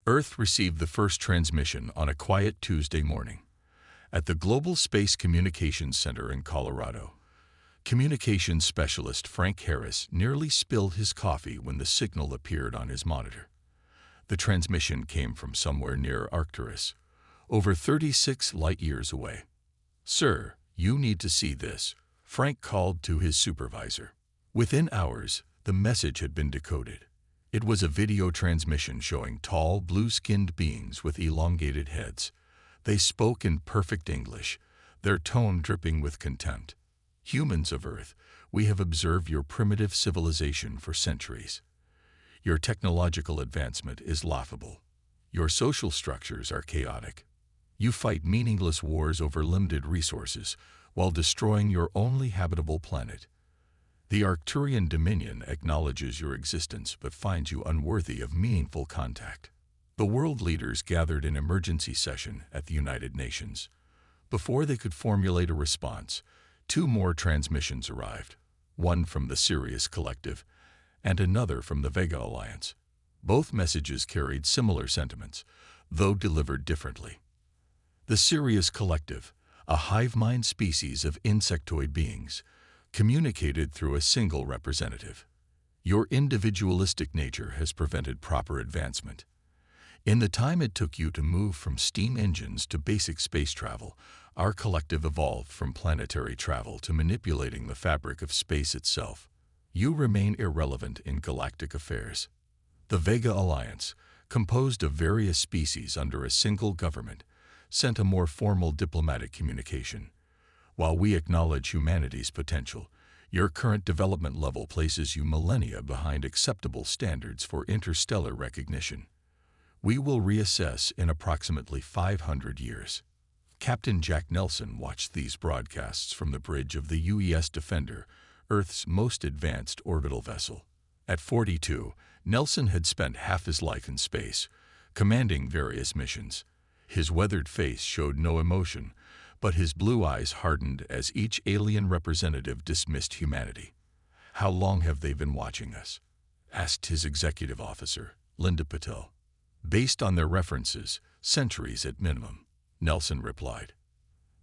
Earth received the first transmission on a quiet Tuesday morning. At the Global Space Communications Center in Colorado, communications specialist Frank Harris nearly spilled his coffee when the signal appeared on his monitor. The transmission came from somewhere near Arcturus, over 36 light-years away. "Sir, you need to see this," Frank called to his supervisor. Within hours, the message had been decoded. It was a video transmission showing tall, blue-skinned beings with elongated heads. They spoke in perfect English, their tone dripping with contempt. "Humans of Earth, we have observed your primitive civilization for centuries. Your technological advancement is laughable. Your social structures are chaotic. You fight meaningless wars over limited resources while destroying your only habitable planet. The Arcturian Dominion acknowledges your existence but finds you unworthy of meaningful contact." The world leaders gathered in emergency session at the United Nations. Before they could formulate a response, two more transmissions arrived, one from the Sirius Collective and another from the Vega Alliance. Both messages carried similar sentiments, though delivered differently. The Sirius Collective, a hive-mind species of insectoid beings, communicated through a single representative. "Your individualistic nature has prevented proper advancement. In the time it took you to move from steam engines to basic space travel, our collective evolved from planetary travel to manipulating the fabric of space itself. You remain irrelevant in galactic affairs." The Vega Alliance, composed of various species under a single government, sent a more formal diplomatic communication. "While we acknowledge humanity's potential, your current development level places you millennia behind acceptable standards for interstellar recognition. We will reassess in approximately 500 years. Captain Jack Nelson watched these broadcasts from the bridge of the UES Defender, Earth's most advanced orbital vessel. At 42, Nelson had spent half his life in space, commanding various missions. His weathered face showed no emotion, but his blue eyes hardened as each alien representative dismissed humanity. "How long have they been watching us?" asked his executive officer, Linda Patel. "Based on their references, centuries at minimum," Nelson replied.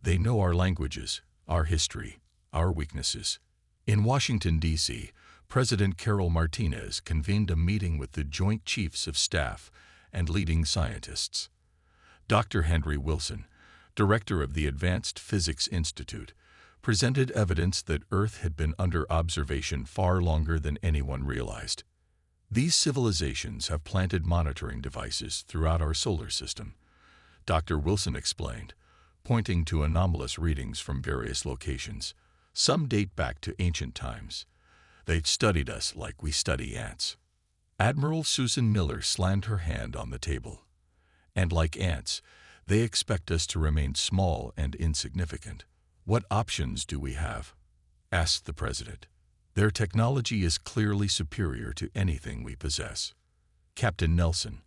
"They know our languages, our history, our weaknesses." In Washington, D.C., President Carol Martinez convened a meeting with the Joint Chiefs of Staff and leading scientists. Dr. Henry Wilson, director of the Advanced Physics Institute, presented evidence that Earth had been under observation far longer than anyone realized. "These civilizations have planted monitoring devices throughout our solar system," Dr. Wilson explained, pointing to anomalous readings from various locations. "Some date back to ancient times. They've studied us like we study ants." Admiral Susan Miller slammed her hand on the table. "And like ants, they expect us to remain small and insignificant. What options do we have?" asked the president. "Their technology is clearly superior to anything we possess." Captain Nelson,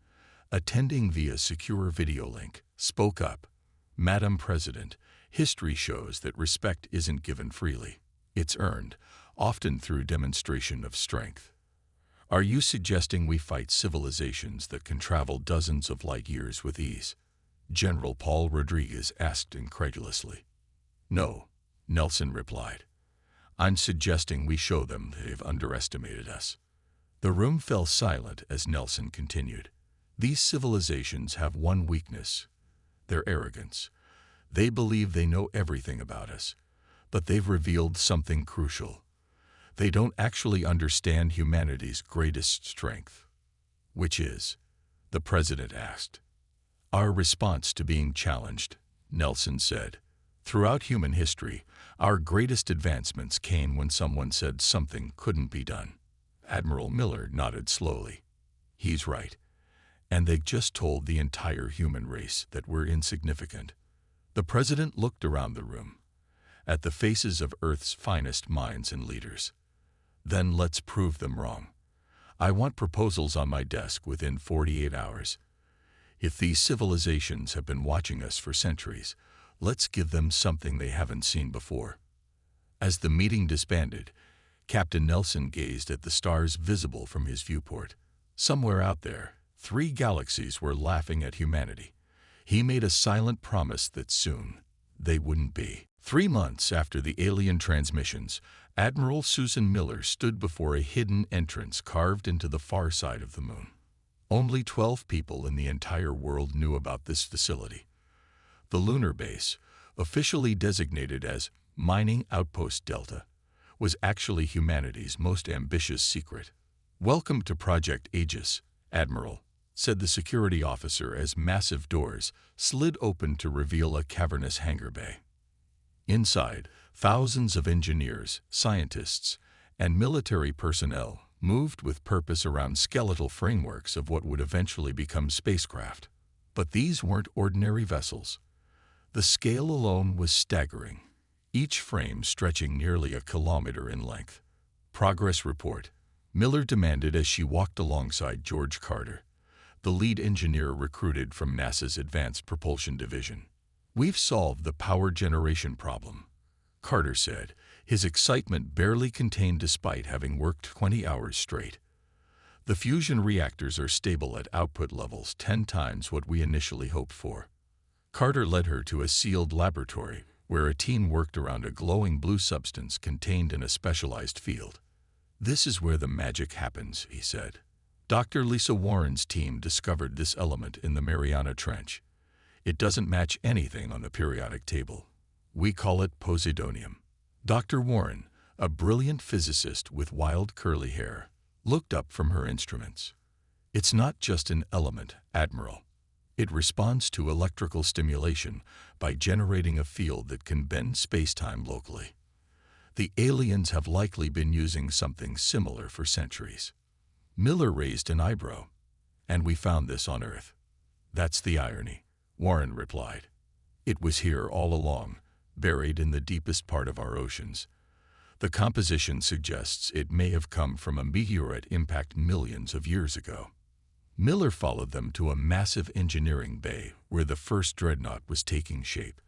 attending via secure video link, spoke up. "Madam President, history shows that respect isn't given freely. It's earned, often through demonstration of strength. Are you suggesting we fight civilizations that can travel dozens of light years with ease?" General Paul Rodriguez asked incredulously. "No," Nelson replied. "I'm suggesting we show them they've underestimated us." The room fell silent as Nelson continued. "These civilizations have one weakness: their arrogance. They believe they know everything about us, but they've revealed something crucial. They don't actually understand humanity's greatest strength." "Which is?" the president asked. "Our response to being challenged," Nelson said. "Throughout human history, our greatest advancements came when someone said something couldn't be done." Admiral Miller nodded slowly. "He's right. And they just told the entire human race that we're insignificant." The president looked around the room, at the faces of Earth's finest minds and leaders. "Then let's prove them wrong. I want proposals on my desk within 48 hours. If these civilizations have been watching us for centuries, let's give them something they haven't seen before." As the meeting disbanded, Captain Nelson gazed at the stars visible from his viewport. Somewhere out there, 3 galaxies were laughing at humanity. He made a silent promise that soon they wouldn't be. 3 months after the alien transmissions, Admiral Susan Miller stood before a hidden entrance carved into the far side of the moon. Only 12 people in the entire world knew about this facility. The lunar base, officially designated as Mining Outpost Delta, was actually humanity's most ambitious secret. "Welcome to Project Aegis, Admiral," said the security officer as massive doors slid open to reveal a cavernous hangar bay. Inside, thousands of engineers, scientists, and military personnel moved with purpose around skeletal frameworks of what would eventually become spacecraft. But these weren't ordinary vessels. The scale alone was staggering, each frame stretching nearly a kilometer in length. "Progress report," Miller demanded as she walked alongside George Carter, the lead engineer recruited from NASA's Advanced Propulsion Division. "We've solved the power generation problem," Carter said, his excitement barely contained despite having worked 20 hours straight. "The fusion reactors are stable at output levels 10 times what we initially hoped for." Carter led her to a sealed laboratory where a team worked around a glowing blue substance contained in a specialized field. "This is where the magic happens," he said. "Dr. Lisa Warren's team discovered this element in the Mariana Trench. It doesn't match anything on the periodic table. We call it posidonium." Dr. Warren, a brilliant physicist with wild curly hair, looked up from her instruments. "It's not just an element, Admiral. It responds to electrical stimulation by generating a field that can bend space-time locally. The aliens have likely been using something similar for centuries." Miller raised an eyebrow. "And we found this on Earth." "That's the irony," Warren replied. "It was here all along, buried in the deepest part of our oceans. The composition suggests it may have come from a meteorite impact millions of years ago." Miller followed them to a massive engineering bay where the first Dreadnought was taking shape.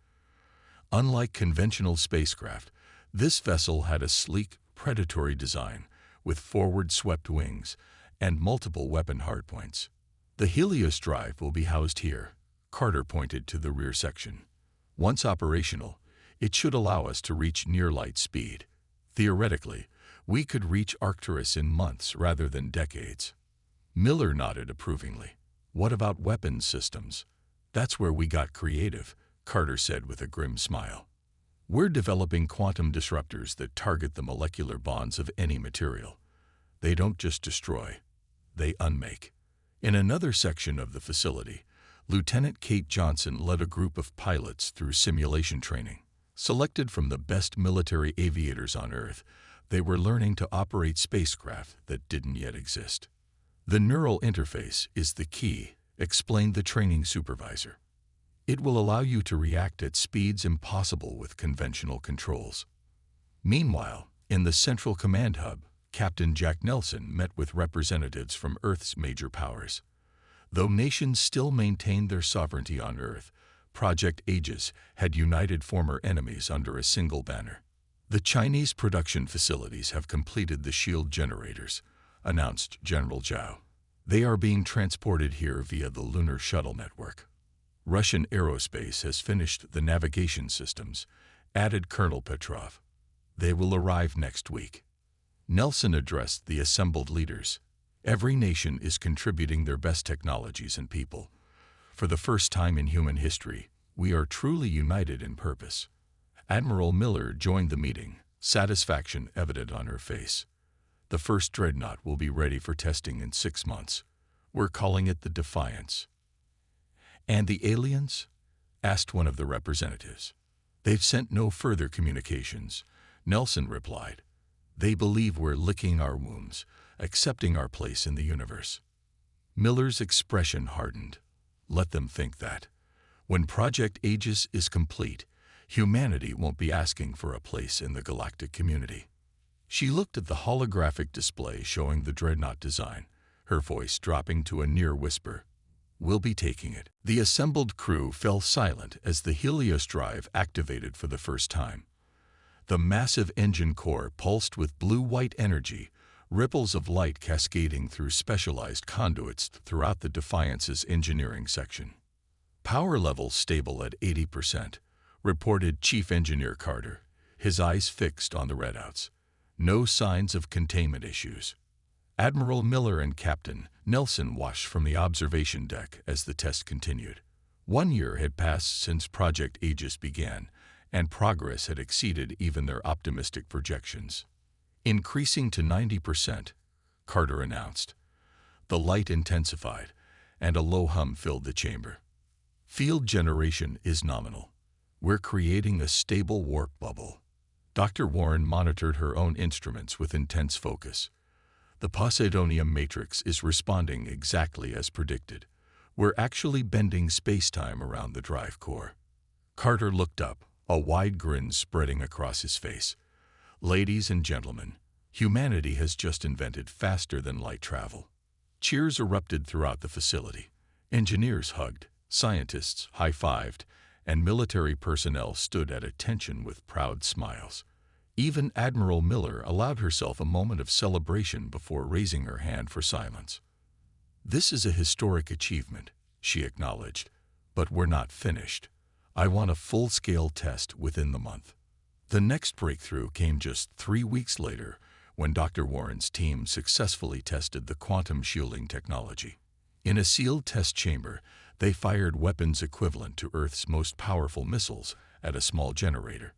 Unlike conventional spacecraft, this vessel had a sleek, predatory design with forward-swept wings and multiple weapon hardpoints. "The Helios drive will be housed here," Carter pointed to the rear section. "Once operational, it should allow us to reach near-light speed. Theoretically, we could reach Arcturus in months rather than decades." Miller nodded approvingly. "What about weapons systems?" "That's where we got creative," Carter said with a grim smile. "We're developing quantum disruptors that target the molecular bonds of any material. They don't just destroy, they unmake." In another section of the facility, Lieutenant Kate Johnson led a group of pilots through simulation training. Selected from the best military aviators on Earth, they were learning to operate spacecraft that didn't yet exist. "The neural interface is the key," explained the training supervisor. "It will allow you to react at speeds impossible with conventional controls." Meanwhile, in the Central Command Hub, Captain Jack Nelson met with representatives from Earth's major powers. Though nations still maintained their sovereignty on Earth, Project Aegis had united former enemies under a single banner. "The Chinese production facilities have completed the shield generators," announced General Zhao. "They are being transported here via the Lunar Shuttle Network. Russian Aerospace has finished the navigation systems," added Colonel Petrov. "They will arrive next week." Nelson addressed the assembled leaders. "Every nation is contributing their best technologies and people. For the first time in human history, we are truly united in purpose." Admiral Miller joined the meeting, satisfaction evident on her face. "The first Dreadnought will be ready for testing in 6 months. We're calling it the Defiance." "And the aliens?" asked one of the representatives. "They've sent no further communications," Nelson replied. "They believe we're licking our wounds, accepting our place in the universe." Miller's expression hardened. "Let them think that. When Project Aegis is complete, humanity won't be asking for a place in the galactic community." She looked at the holographic display showing the Dreadnought design, her voice dropping to a near whisper. "We'll be taking it." The assembled crew fell silent as the Helios drive activated for the first time. The massive engine core pulsed with blue-white energy, ripples of light cascading through specialized conduits throughout the Defiance's engineering section. "Power levels stable at 80%, reported Chief Engineer Carter, his eyes fixed on the readouts. No signs of containment issues. Admiral Miller and Captain Nelson watched from the observation deck as the test continued. 1 year had passed since Project Aegis began, and progress had exceeded even their optimistic projections. Increasing to 90%, Carter announced. The light intensified, and a low hum filled the chamber. Field generation is nominal. We're creating a stable warp bubble. Dr. Warren monitored her own instruments with intense focus. The Poseidonium matrix is responding exactly as predicted. We're actually bending space-time around the drive core. Carter looked up, a wide grin spreading across his face. Ladies and gentlemen, humanity has just invented faster-than-light travel. Cheers erupted throughout the facility. Engineers hugged, scientists high-fived, and military personnel stood at attention with proud smiles. Even Admiral Miller allowed herself a moment of celebration before raising her hand for silence. "This is a historic achievement," she acknowledged, "but we're not finished. I want a full-scale test within the month." The next breakthrough came just 3 weeks later when Dr. Warren's team successfully tested the quantum shielding technology. In a sealed test chamber, they fired weapons equivalent to Earth's most powerful missiles at a small generator.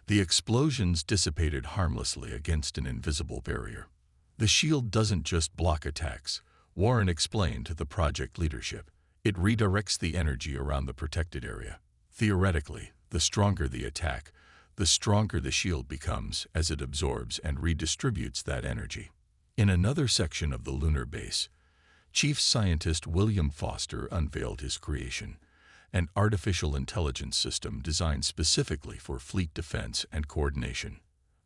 The explosions dissipated harmlessly against an invisible barrier. "The shield doesn't just block attacks," Warren explained to the project leadership. "It redirects the energy around the protected area. Theoretically, the stronger the attack, the stronger the shield becomes as it absorbs and redistributes that energy." In another section of the lunar base, Chief Scientist William Foster unveiled his creation, an artificial intelligence system designed specifically for fleet defense and coordination.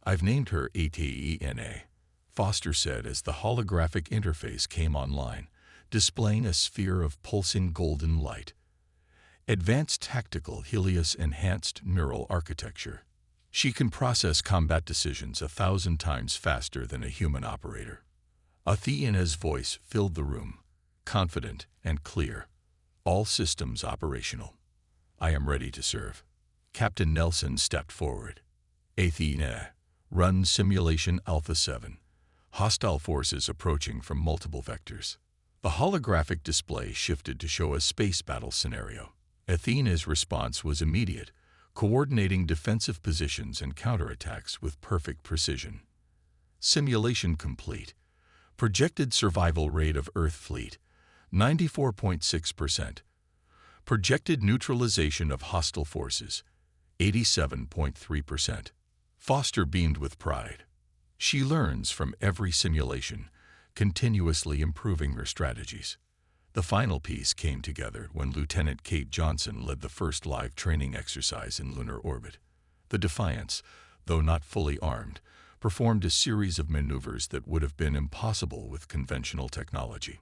"I've named her ATENA," Foster said as the holographic interface came online, displaying a sphere of pulsing golden light. "Advanced Tactical Helios Enhanced Neural Architecture. She can process combat decisions 1,000 times faster than a human operator." Athena's voice filled the room, confident and clear. "All systems operational. I am ready to serve." Captain Nelson stepped forward. "Athena, run Simulation Alpha 7. Hostile forces approaching from multiple vectors." The holographic display shifted to show a space battle scenario. Athena's response was immediate, coordinating defensive positions and counterattacks with perfect precision. "Simulation complete. Projected survival rate of Earth fleet, 94.6%. Projected neutralization of hostile forces, 87.3%. Foster beamed with pride. She learns from every simulation, continuously improving her strategies. The final piece came together when Lieutenant Kate Johnson led the first live training exercise in lunar orbit. The Defiance, though not fully armed, performed a series of maneuvers that would have been impossible with conventional technology.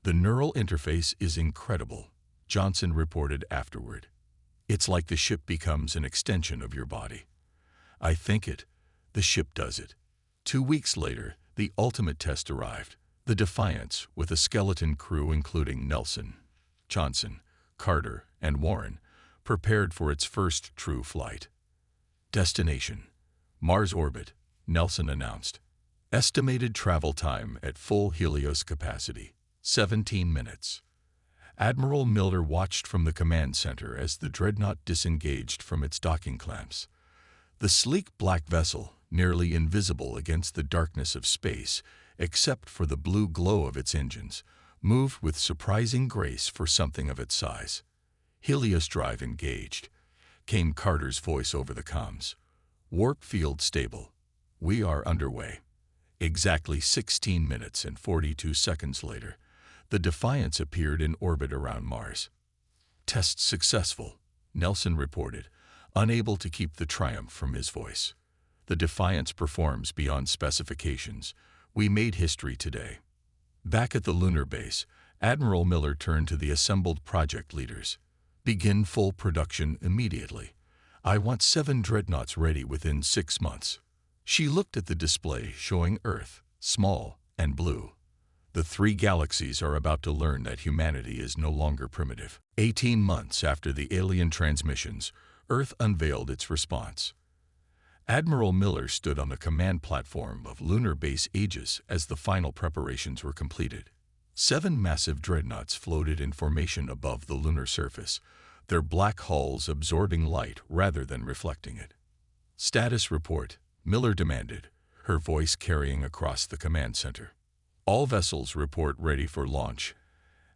"The neural interface is incredible," Johnson reported afterward. "It's like the ship becomes an extension of your body." "I think it. The ship does it." 2 weeks later, the ultimate test arrived. The Defiance, with a skeleton crew including Nelson, Johnson, Carter, and Warren, prepared for its first true flight. "Destination: Mars orbit," Nelson announced. "Estimated travel time at full Helios capacity, 17 minutes. Admiral Miller watched from the command center as the Dreadnought disengaged from its docking clamps. The sleek black vessel, nearly invisible against the darkness of space, except for the blue glow of its engines, moved with surprising grace for something of its size. "Helios drive engaged," came Carter's voice over the comms. "Warp field stable. We are underway." Exactly 16 minutes and 42 seconds later, the Defiance appeared in orbit around Mars. "Test successful," Nelson reported, unable to keep the triumph from his voice. "The Defiance performs beyond specifications. We made history today." Back at the lunar base, Admiral Miller turned to the assembled project leaders. "Begin full production immediately. I want 7 Dreadnoughts ready within 6 months." She looked at the display showing Earth, small, and blue. The three galaxies are about to learn that humanity is no longer primitive. 18 months after the alien transmissions, Earth unveiled its response. Admiral Miller stood on the command platform of Lunar Base Aegis as the final preparations were completed. 7 massive dreadnoughts floated in formation above the lunar surface, their black hulls absorbing light rather than reflecting it. "Status report," Miller demanded, her voice carrying across the command center. "All vessels report ready for launch,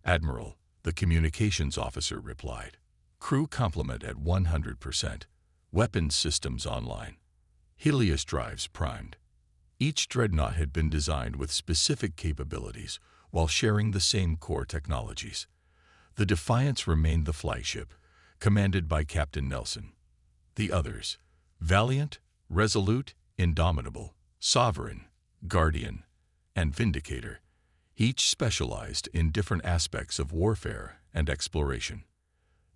Admiral," the communications officer replied. "Crew complement at 100%. Weapons systems online. Helios drives primed." Each dreadnought had been designed with specific capabilities while sharing the same core technologies. The Defiance remained the flagship, commanded by Captain Nelson. The others, Valiant, Resolute, Indomitable, Sovereign, Guardian, and Vindicator, each specialized in different aspects of warfare and exploration.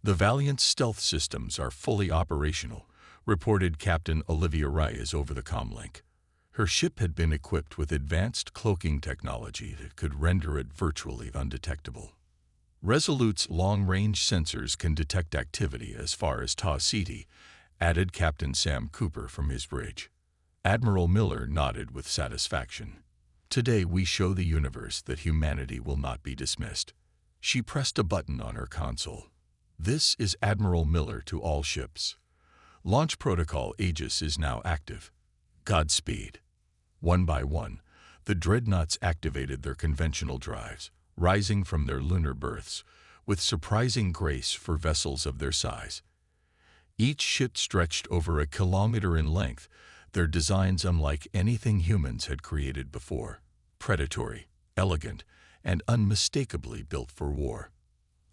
"The Valiant's stealth systems are fully operational," reported Captain Olivia Reyes over the comlink. Her ship had been equipped with advanced cloaking technology that could render it virtually undetectable. "Resolute's long-range sensors can detect activity as far as Taw Ceti," added Captain Sam Cooper from his bridge. Admiral Miller nodded with satisfaction. "Today we show the universe that humanity will not be dismissed." She pressed a button on her console. "This is Admiral Miller to all ships. Launch Protocol Aegis is now active. Godspeed." One by one, the dreadnoughts activated their conventional drives, rising from their lunar berths with surprising grace for vessels of their size. Each ship stretched over 1 kilometer in length, their designs unlike anything humans had created before. Predatory, elegant, and unmistakably built for war.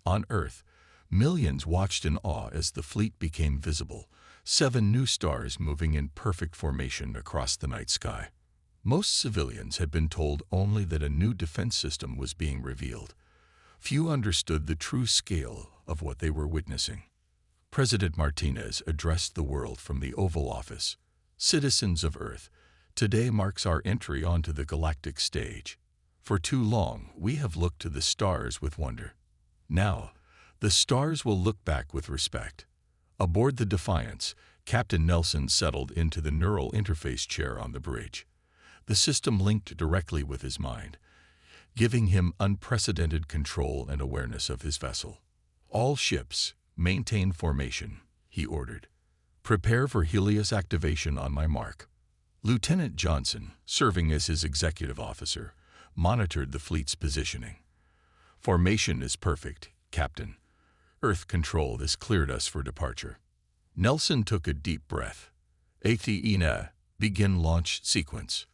On Earth, millions watched in awe as the fleet became visible, 7 new stars moving in perfect formation across the night sky. Most civilians had been told only that a new defense system was being revealed. Few understood the true scale of what they were witnessing. President Martinez addressed the world from the Oval Office. "Citizens of Earth, today marks our entry onto the galactic stage. For too long, we have looked to the stars with wonder. Now, the stars will look back with respect." Aboard the Defiance, Captain Nelson settled into the neural interface chair on the bridge. The system linked directly with his mind, giving him unprecedented control and awareness of his vessel. "All ships, maintain formation," he ordered. "Prepare for Helios activation on my mark." Lieutenant Johnson, serving as his executive officer, monitored the fleet's positioning. "Formation is perfect, Captain. Earth Control has cleared us for departure." Nelson took a deep breath. "Athena, begin launch sequence."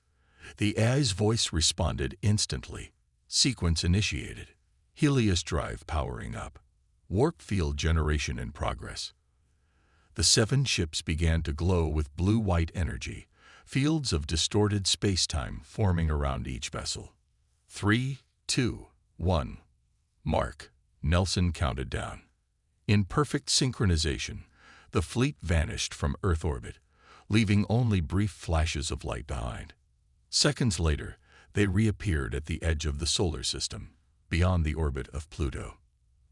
The AI's voice responded instantly. "Sequence initiated. Helios drive powering up. Warp field generation in progress." The 7 ships began to glow with blue-white energy, fields of distorted space-time forming around each vessel. 3, 2, 1. "Mark," Nelson counted down. In perfect synchronization, the fleet vanished from Earth orbit, leaving only brief flashes of light behind. Seconds later, they reappeared at the edge of the solar system, beyond the orbit of Pluto.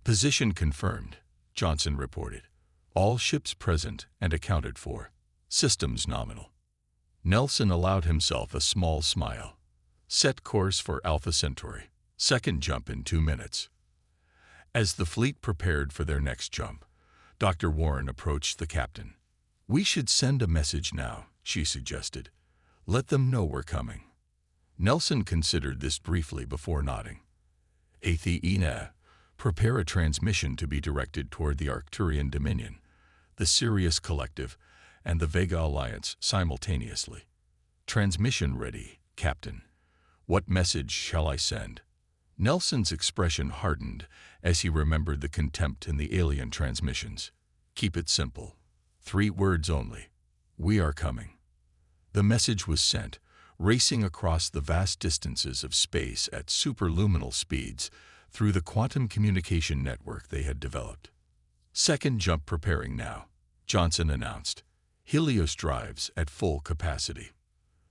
"Position confirmed," Johnson reported. "All ships present and accounted for. Systems nominal." Nelson allowed himself a small smile. "Set course for Alpha Centauri. Second jump in 2 minutes." As the fleet prepared for their next jump, Dr. Warren approached the captain. "We should send a message now," she suggested. "Let them know we're coming." Nelson considered this briefly before nodding. "Athena, prepare a transmission to be directed toward the Arcturian Dominion, the Sirius Collective, and the Vega Alliance simultaneously." "Transmission ready, Captain. What message shall I send?" Nelson's expression hardened as he remembered the contempt in the alien transmissions. "Keep it simple. 3 words only. We are coming." The message was sent, racing across the vast distances of space at superluminal speeds through the quantum communication network they had developed. "Second jump preparing now," Johnson announced. "Helios drives at full capacity."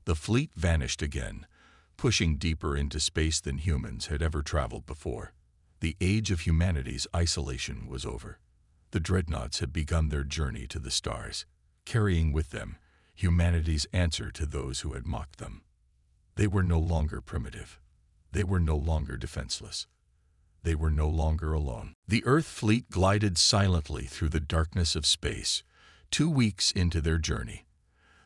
The fleet vanished again, pushing deeper into space than humans had ever traveled before. The age of humanity's isolation was over. The Dreadnoughts had begun their journey to the stars, carrying with them humanity's answer to those who had mocked them. They were no longer primitive. They were no longer defenseless. They were no longer alone. The Earth fleet glided silently through the darkness of space. 2 weeks into their journey,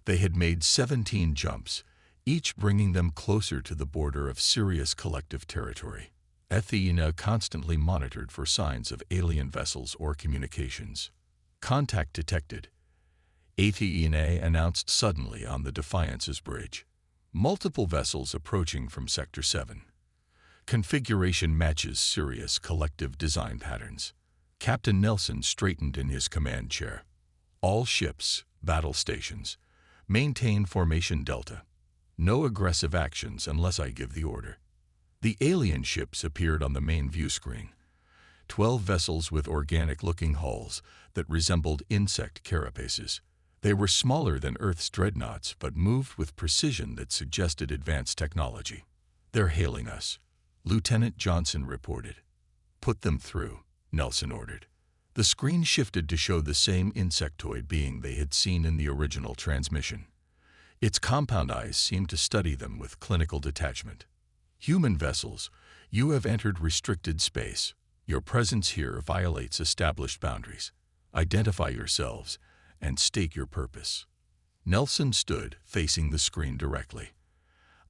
they had made 17 jumps, each bringing them closer to the border of Sirius collective territory. Athena constantly monitored for signs of alien vessels or communications. Contact detected. Athena announced suddenly on the Defiance's bridge. Multiple vessels approaching from Sector 7. Configuration matches Sirius collective design patterns. Captain Nelson straightened in his command chair. All ships, battle stations, maintain formation Delta. No aggressive actions unless I give the order. The alien ships appeared on the main view screen. 12 vessels with organic-looking hulls that resembled insect carapaces. They were smaller than Earth's dreadnoughts, but moved with precision that suggested advanced technology. "They're hailing us," Lieutenant Johnson reported. "Put them through," Nelson ordered. The screen shifted to show the same insectoid being they had seen in the original transmission. Its compound eyes seemed to study them with clinical detachment. "Human vessels, you have entered restricted space. Your presence here violates established boundaries. Identify yourselves and state your purpose." Nelson stood, facing the screen directly.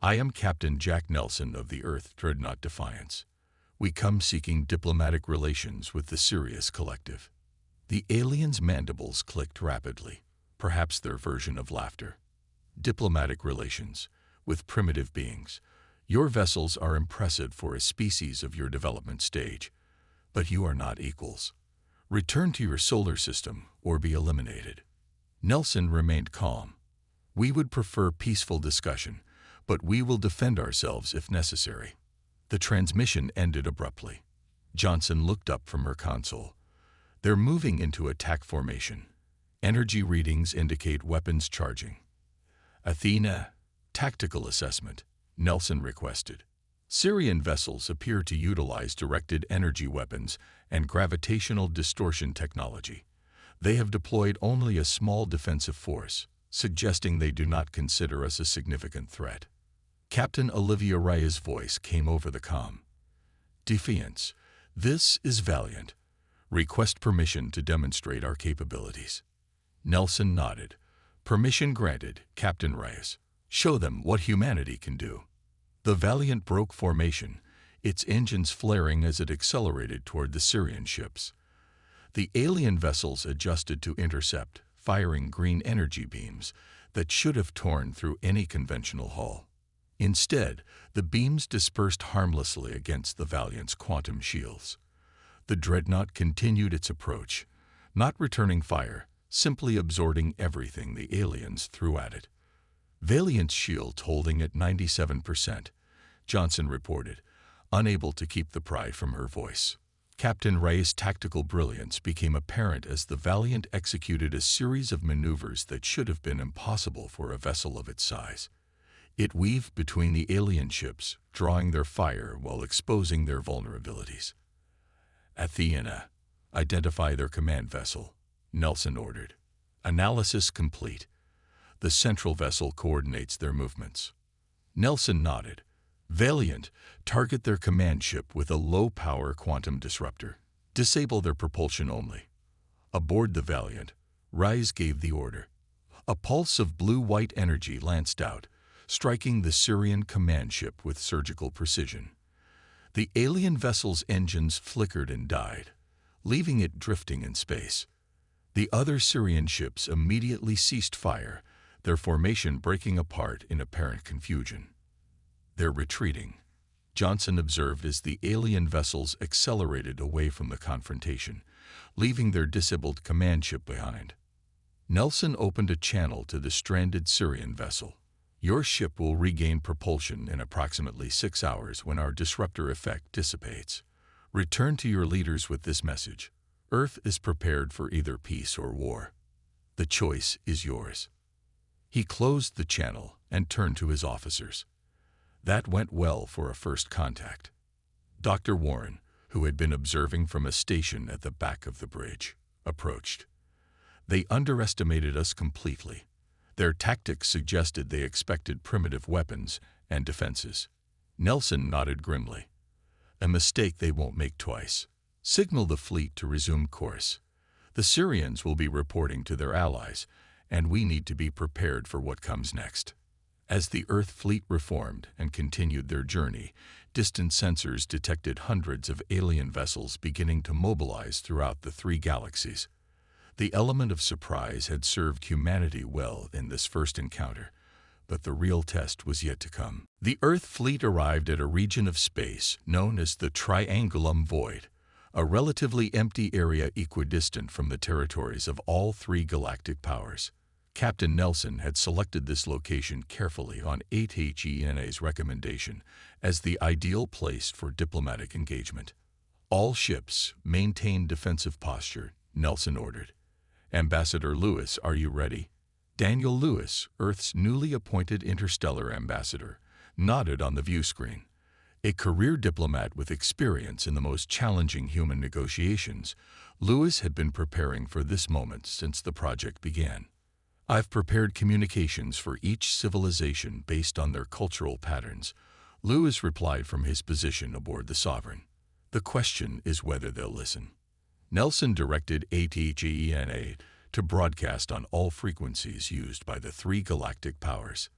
"I am Captain Jack Nelson of the Earth Dreadnought Defiance. We come seeking diplomatic relations with the Sirius Collective." The aliens' mandibles clicked rapidly, perhaps their version of laughter. "Diplomatic relations with primitive beings. Your vessels are impressive for a species of your development stage, but you are not equals. Return to your solar system or be eliminated." Nelson remained calm. "We would prefer peaceful discussion, but we will defend ourselves if necessary." The transmission ended abruptly. Johnson looked up from her console. "They're moving into attack formation. Energy readings indicate weapons charging." "Athena, tactical assessment," Nelson requested. "Sirian vessels appear to utilize directed energy weapons and gravitational distortion technology. They have deployed only a small defensive force, suggesting they do not consider us a significant threat." Captain Olivia Raya's voice came over the comm. "Defiance, this is Valiant. Request permission to demonstrate our capabilities." Nelson nodded. "Permission granted, Captain Reyes. Show them what humanity can do." The Valiant broke formation, its engines flaring as it accelerated toward the Sirian ships. The alien vessels adjusted to intercept, firing green energy beams that should have torn through any conventional hull. Instead, the beams dispersed harmlessly against the Valiant's quantum shields. The Dreadnought continued its approach, not returning fire, simply absorbing everything the aliens threw at it. "Valiant's shield holding at 97%, Johnson reported, unable to keep the pride from her voice. Captain Rey's tactical brilliance became apparent as the Valiant executed a series of maneuvers that should have been impossible for a vessel of its size. It weaved between the alien ships, drawing their fire while exposing their vulnerabilities. "Athena, identify their command vessel," Nelson ordered. "Analysis complete. The central vessel coordinates their movements." Nelson nodded. "Valiant, target their command ship with a low-power quantum disruptor. Disable their propulsion only." Aboard the Valiant, Rise gave the order. A pulse of blue-white energy lanced out, striking the Sirian command ship with surgical precision. The alien vessel's engines flickered and died, leaving it drifting in space. The other Sirian ships immediately ceased fire, their formation breaking apart in apparent confusion. "They're retreating," Johnson observed as the alien vessels accelerated away from the confrontation, leaving their disabled command ship behind. Nelson opened a channel to the stranded Sirian vessel. "Your ship will regain propulsion in approximately 6 hours when our disruptor effect dissipates. Return to your leaders with this message. Earth is prepared for either peace or war. The choice is yours." He closed the channel and turned to his officers. That went well for a first contact. Dr. Warren, who had been observing from a station at the back of the bridge, approached. They underestimated us completely. Their tactics suggested they expected primitive weapons and defenses. Nelson nodded grimly. A mistake they won't make twice. Signal the fleet to resume course. The Syrians will be reporting to their allies, and we need to be prepared for what comes next. As the Earth fleet reformed and continued their journey, distant sensors detected hundreds of alien vessels beginning to mobilize throughout the 3 galaxies. The element of surprise had served humanity well in this first encounter, but the real test was yet to come. The Earth fleet arrived at a region of space known as the Triangulum Void, a relatively empty area equidistant from the territories of all 3 galactic powers. Captain Nelson had selected this location carefully on HFY's recommendation as the ideal place for diplomatic engagement. All ships maintain defensive posture, Nelson ordered. Ambassador Lewis, are you ready? Daniel Lewis, Earth's newly appointed interstellar ambassador, nodded on the view screen. A career diplomat with experience in the most challenging human negotiations, Lewis had been preparing for this moment since the project began. I've prepared communications for each civilization based on their cultural patterns, Lewis replied from his position aboard the Sovereign. The question is whether they'll listen. Nelson directed HFY to broadcast on all frequencies used by the 3 galactic powers.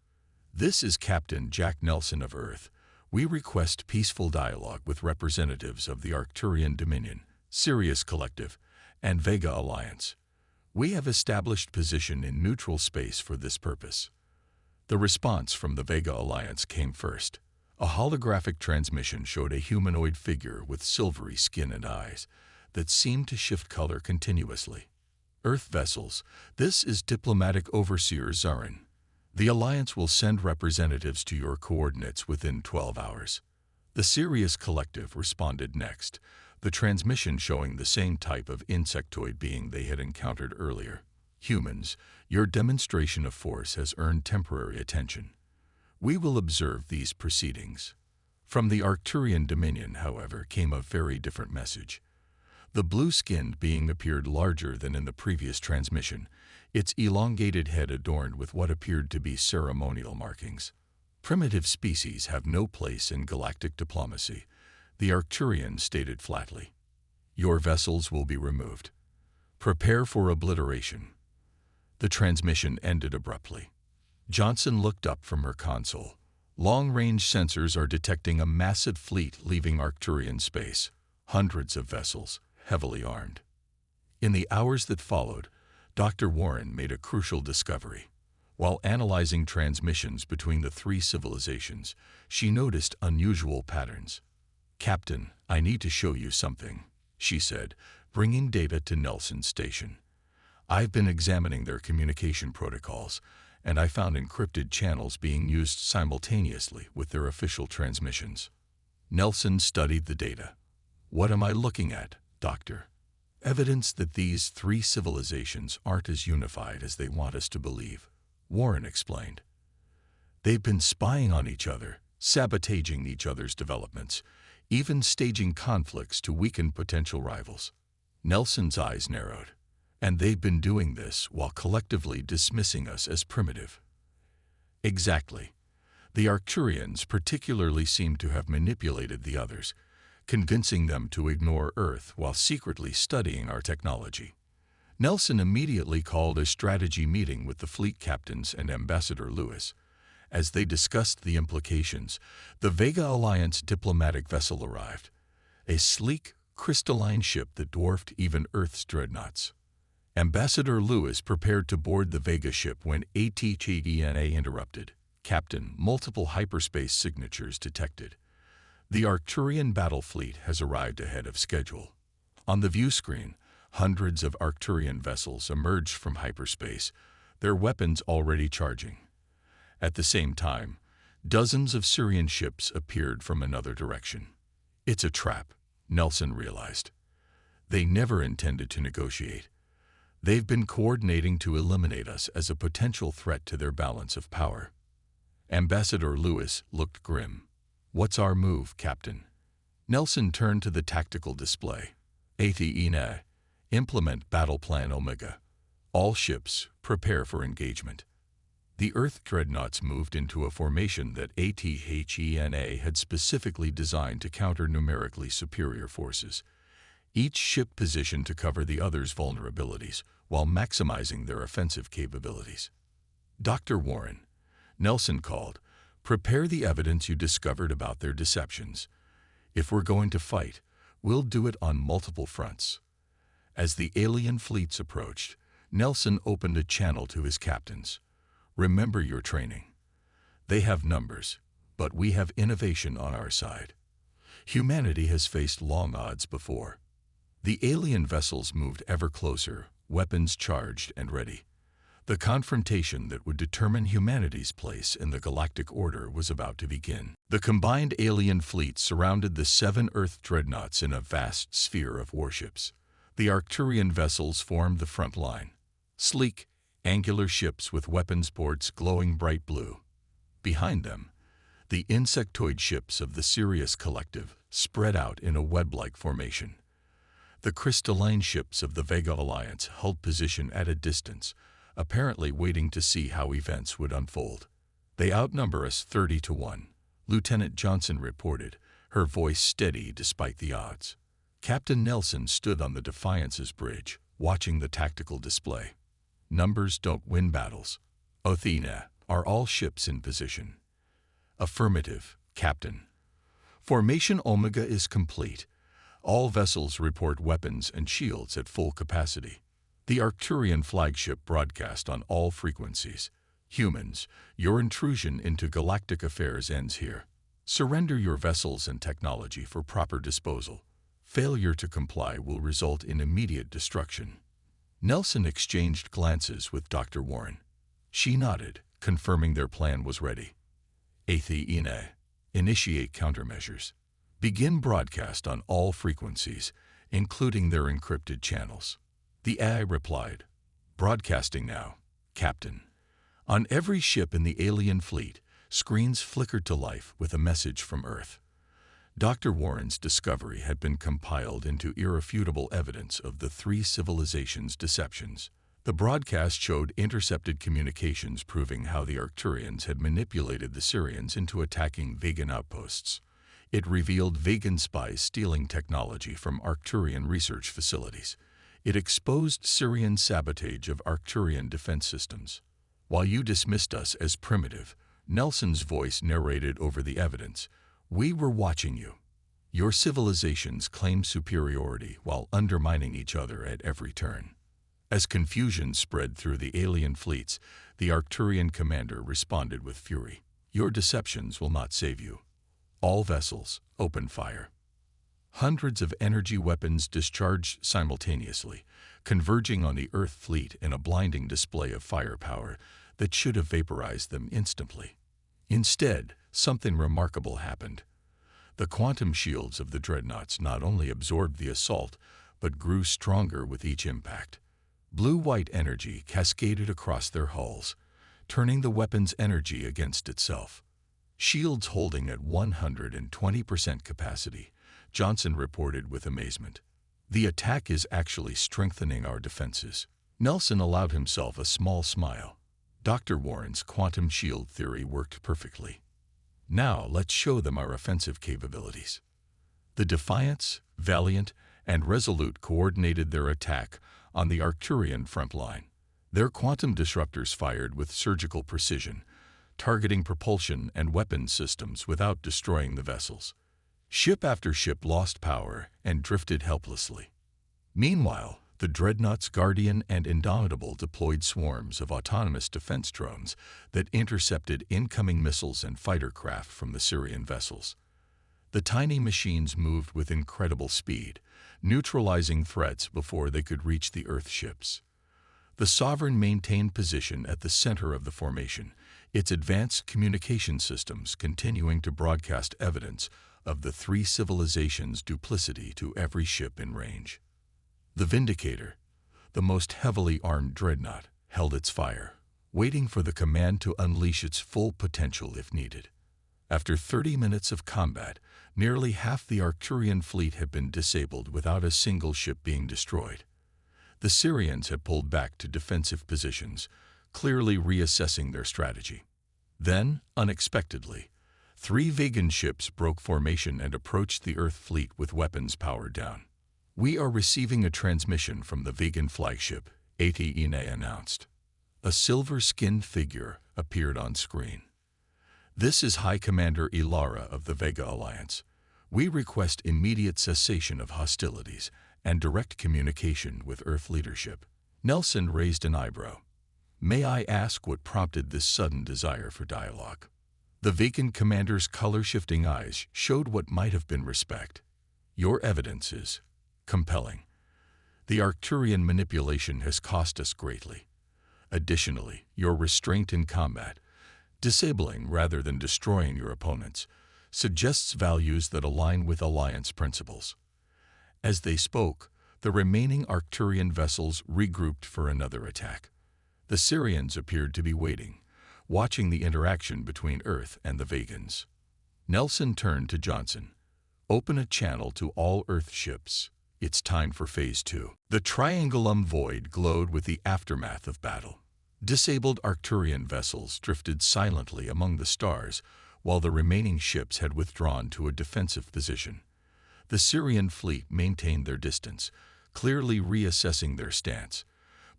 This is Captain Jack Nelson of Earth. We request peaceful dialogue with representatives of the Arcturian Dominion, Sirius Collective, and Vega Alliance. We have established position in neutral space for this purpose. The response from the Vega Alliance came first. A holographic transmission showed a humanoid figure with silvery skin and eyes that seemed to shift color continuously. Earth vessels, this is Diplomatic Overseer Zarin. The Alliance will send representatives to your coordinates within 12 hours. The Sirius Collective responded next, the transmission showing the same type of insectoid being they had encountered earlier. Humans, your demonstration of force has earned temporary attention. We will observe these proceedings. From the Arcturian Dominion, however, came a very different message. The blue-skinned being appeared larger than in the previous transmission, its elongated head adorned with what appeared to be ceremonial markings. Primitive species have no place in galactic diplomacy, the Arcturian stated flatly. Your vessels will be removed. Prepare for obliteration. The transmission ended abruptly. Johnson looked up from her console. Long-range sensors are detecting a massive fleet leaving Arcturian space, hundreds of vessels, heavily armed. In the hours that followed, Dr. Warren made a crucial discovery. While analyzing transmissions between the 3 civilizations, she noticed unusual patterns. Captain, I need to show you something, she said, bringing data to Nelson's station. I've been examining their communication protocols, and I found encrypted channels being used simultaneously with their official transmissions. Nelson studied the data. What am I looking at, Doctor? Evidence that these 3 civilizations aren't as unified as they want us to believe, Warren explained. They've been spying on each other, sabotaging each other's developments, even staging conflicts to weaken potential rivals. Nelson's eyes narrowed. And they've been doing this while collectively dismissing us as primitive. Exactly. The Arcturians particularly seem to have manipulated the others, convincing them to ignore Earth while secretly studying our technology. Nelson immediately called a strategy meeting with the fleet captains and Ambassador Lewis. As they discussed the implications, the Vega Alliance diplomatic vessel arrived, a sleek, crystalline ship that dwarfed even Earth's dreadnoughts. Ambassador Lewis prepared to board the Vega ship when HFY interrupted. Captain, multiple hyperspace signatures detected. The Arcturian battle fleet has arrived ahead of schedule. On the view screen, hundreds of Arcturian vessels emerged from hyperspace, their weapons already charging. At the same time, dozens of Syrian ships appeared from another direction. It's a trap, Nelson realized. They never intended to negotiate. They've been coordinating to eliminate us as a potential threat to their balance of power. Ambassador Lewis looked grim. "What's our move, Captain?" Nelson turned to the tactical display. ATENA, implement Battle Plan Omega. All ships, prepare for engagement. The Earth dreadnoughts moved into a formation that ATENA had specifically designed to counter numerically superior forces. Each ship positioned to cover the other's vulnerabilities while maximizing their offensive capabilities. "Dr. Warren," Nelson called, "prepare the evidence you discovered about their deceptions. If we're going to fight, we'll do it on multiple fronts." As the alien fleets approached, Nelson opened a channel to his captains. "Remember your training. They have numbers, but we have innovation on our side. Humanity has faced long odds before." The alien vessels moved ever closer, weapons charged and ready. The confrontation that would determine humanity's place in the galactic order was about to begin. The combined alien fleet surrounded the 7 Earth dreadnoughts in a vast sphere of warships. The Arcturian vessels formed the front line. Sleek, angular ships with weapons ports glowing bright blue. Behind them, the insectoid ships of the Sirius Collective spread out in a web-like formation. The crystalline ships of the Vega Alliance held position at a distance, apparently waiting to see how events would unfold. "They outnumber us 30 to 1, Lieutenant Johnson reported, her voice steady despite the odds. Captain Nelson stood on the Defiance's bridge, watching the tactical display. "Numbers don't win battles. Athena, are all ships in position?" "Affirmative, Captain." "Formation Omega is complete. All vessels report weapons and shields at full capacity." The Arcturian flagship broadcast on all frequencies. "Humans, your intrusion into galactic affairs ends here. Surrender your vessels and technology for proper disposal. Failure to comply will result in immediate destruction." Nelson exchanged glances with Dr. Warren. She nodded, confirming their plan was ready. "Athena, initiate countermeasures. Begin broadcast on all frequencies, including their encrypted channels." The AI replied, "Broadcasting now, Captain." On every ship in the alien fleet, screens flickered to life with a message from Earth. Dr. Warren's discovery had been compiled into irrefutable evidence of the 3 civilizations' deceptions. The broadcast showed intercepted communications proving how the Arcturians had manipulated the Sirians into attacking Vegan outposts. It revealed Vegan spies stealing technology from Arcturian research facilities. It exposed Sirian sabotage of Arcturian defense systems. "While you dismissed us as primitive," Nelson's voice narrated over the evidence, "we were watching you. Your civilizations claimed superiority while undermining each other at every turn." As confusion spread through the alien fleets, the Arcturian commander responded with fury. "Your deceptions will not save you. All vessels, open fire." Hundreds of energy weapons discharged simultaneously, converging on the Earth fleet in a blinding display of firepower that should have vaporized them instantly. Instead, something remarkable happened. The quantum shields of the dreadnoughts not only absorbed the assault, but grew stronger with each impact. Blue-white energy cascaded across their hulls, turning the weapon's energy against itself. "Shields holding at 120% capacity," Johnson reported with amazement. "The attack is actually strengthening our defenses." Nelson allowed himself a small smile. Dr. Warren's quantum shield theory worked perfectly. "Now let's show them our offensive capabilities." The Defiance, Valiant, and Resolute coordinated their attack on the Arcturian front line. Their quantum disruptors fired with surgical precision, targeting propulsion and weapons systems without destroying the vessels. Ship after ship lost power and drifted helplessly. Meanwhile, the Dreadnought's Guardian and Indomitable deployed swarms of autonomous defense drones that intercepted incoming missiles and fighter craft from the Sirian vessels. The tiny machines moved with incredible speed, neutralizing threats before they could reach the Earth ships. The Sovereign maintained position at the center of the formation, its advanced communication systems continuing to broadcast evidence of the 3 civilizations' duplicity to every ship in range. The Vindicator, the most heavily armed dreadnought, held its fire. waiting for the command to unleash its full potential if needed. After 30 minutes of combat, nearly half the Arcturian fleet had been disabled without a single ship being destroyed. The Syrians had pulled back to defensive positions, clearly reassessing their strategy. Then, unexpectedly, 3 vegan ships broke formation and approached the Earth fleet with weapons powered down. "We are receiving a transmission from the vegan flagship," HFY announced. A silver-skinned figure appeared on screen. "This is High Commander Ilara of the Vega Alliance. We request immediate cessation of hostilities and direct communication with Earth leadership." Nelson raised an eyebrow. "May I ask what prompted this sudden desire for dialogue?" The vegan commander's color-shifting eyes showed what might have been respect. "Your evidence is compelling. The Arcturian manipulation has cost us greatly. Additionally, your restraint in combat, disabling rather than destroying your opponents, suggests values that align with Alliance principles." As they spoke, the remaining Arcturian vessels regrouped for another attack. The Syrians appeared to be waiting, watching the interaction between Earth and the Vegans. Nelson turned to Johnson. "Open a channel to all Earth ships. It's time for Phase 2. The Triangulum Void glowed with the aftermath of battle. Disabled Arcturian vessels drifted silently among the stars, while the remaining ships had withdrawn to a defensive position. The Syrian fleet maintained their distance, clearly reassessing their stance.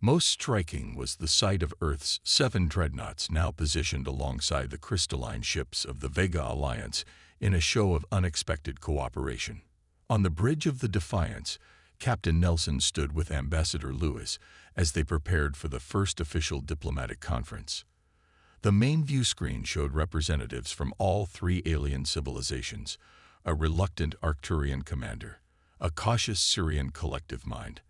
Most striking was the sight of Earth's 7 dreadnoughts now positioned alongside the crystalline ships of the Vega Alliance in a show of unexpected cooperation. On the bridge of the Defiance, Captain Nelson stood with Ambassador Lewis as they prepared for the first official diplomatic conference. The main view screen showed representatives from all 3 alien civilizations, a reluctant Arcturian commander, a cautious Syrian collective mind,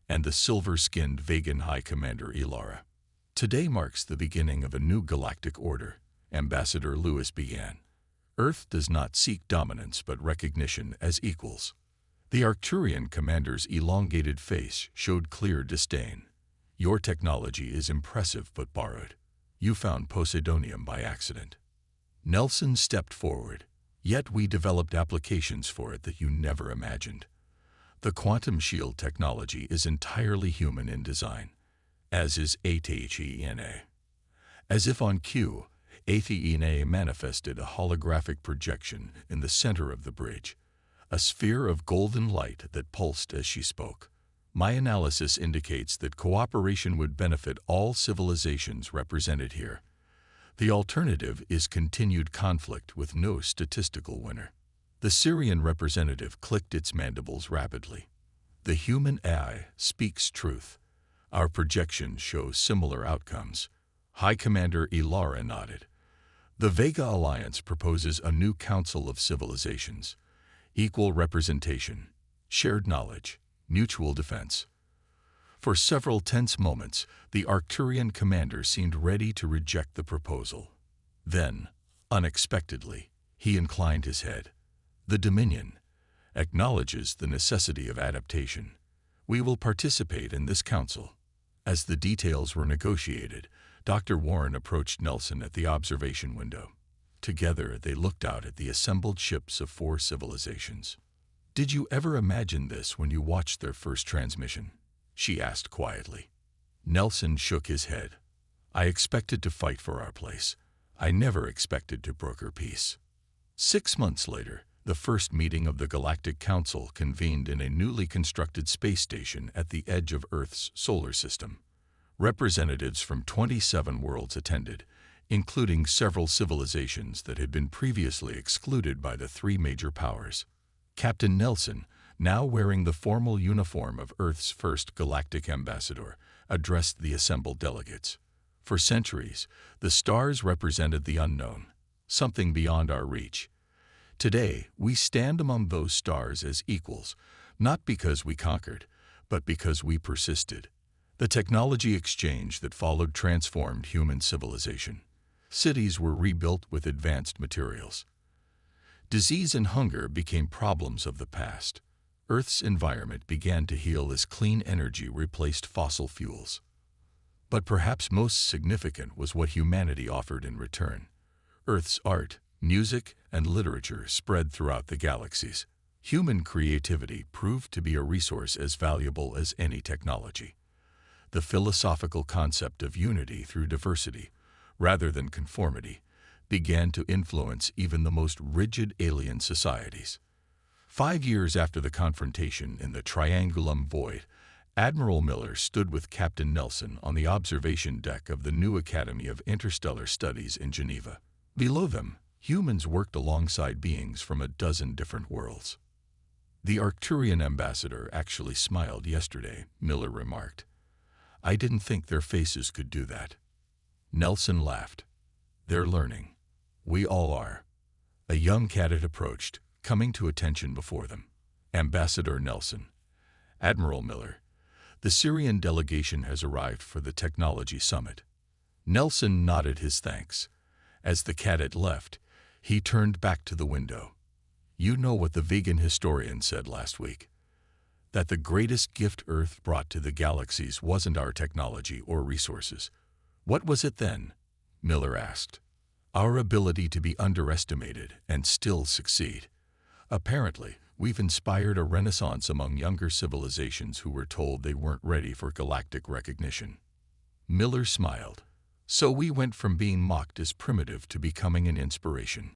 and the silver-skinned vegan High Commander Ilara. "Today marks the beginning of a new galactic order," Ambassador Lewis began. "Earth does not seek dominance but recognition as equals." The Arcturian commander's elongated face showed clear disdain. "Your technology is impressive but borrowed. You found Poseidonium by accident." Nelson stepped forward. "Yet we developed applications for it that you never imagined. The quantum shield technology is entirely human in design, as is HFY. As if on cue, HFY manifested a holographic projection in the center of the bridge, a sphere of golden light that pulsed as she spoke. "My analysis indicates that cooperation would benefit all civilizations represented here. The alternative is continued conflict with no statistical winner." The Syrian representative clicked its mandibles rapidly. "The human AI speaks truth. Our projections show similar outcomes." High Commander Ilara nodded. "The Vega Alliance proposes a new council of civilizations. Equal representation, shared knowledge, mutual defense." For several tense moments, the Arcturian commander seemed ready to reject the proposal. Then, unexpectedly, he inclined his head. "The Dominion acknowledges the necessity of adaptation. We will participate in this council." As the details were negotiated, Dr. Warren approached Nelson at the observation window. Together, they looked out at the assembled ships of 4 civilizations. "Did you ever imagine this when you watched their first transmission?" she asked quietly. Nelson shook his head. "I expected to fight for our place. I never expected to broker peace." 6 months later, the first meeting of the Galactic Council convened in a newly constructed space station at the edge of Earth's solar system. Representatives from 27 worlds attended, including several civilizations that had been previously excluded by the 3 major powers. Captain Nelson, now wearing the formal uniform of Earth's first galactic ambassador, addressed the assembled delegates. "For centuries, the stars represented the unknown, something beyond our reach. Today, we stand among those stars as equals, not because we conquered, but because we persisted." The technology exchange that followed transformed human civilization. Cities were rebuilt with advanced materials. Disease and hunger became problems of the past. Earth's environment began to heal as clean energy replaced fossil fuels. But perhaps most significant was what humanity offered in return. Earth's art, music, and literature spread throughout the galaxies. Human creativity proved to be a resource as valuable as any technology. The philosophical concept of unity through diversity, rather than conformity, began to influence even the most rigid alien societies. 5 years after the confrontation in the Triangulum Void, Admiral Miller stood with Captain Nelson on the observation deck of the new Academy of Interstellar Studies in Geneva. Below them, humans worked alongside beings from a dozen different worlds. "The Arcturian ambassador actually smiled yesterday," Miller remarked. "I didn't think their faces could do that." Nelson laughed. "They're learning. We all are." A young cadet approached, coming to attention before them. "Ambassador Nelson." "Admiral Miller, the Syrian delegation has arrived for the Technology Summit." Nelson nodded his thanks. As the cadet left, he turned back to the window. "You know what the vegan historian said last week? That the greatest gift Earth brought to the galaxies wasn't our technology or resources. What was it then?" Miller asked. "Our ability to be underestimated and still succeed. Apparently, we've inspired a renaissance among younger civilizations who were told they weren't ready for galactic recognition." Miller smiled. "So we went from being mocked as primitive to becoming an inspiration."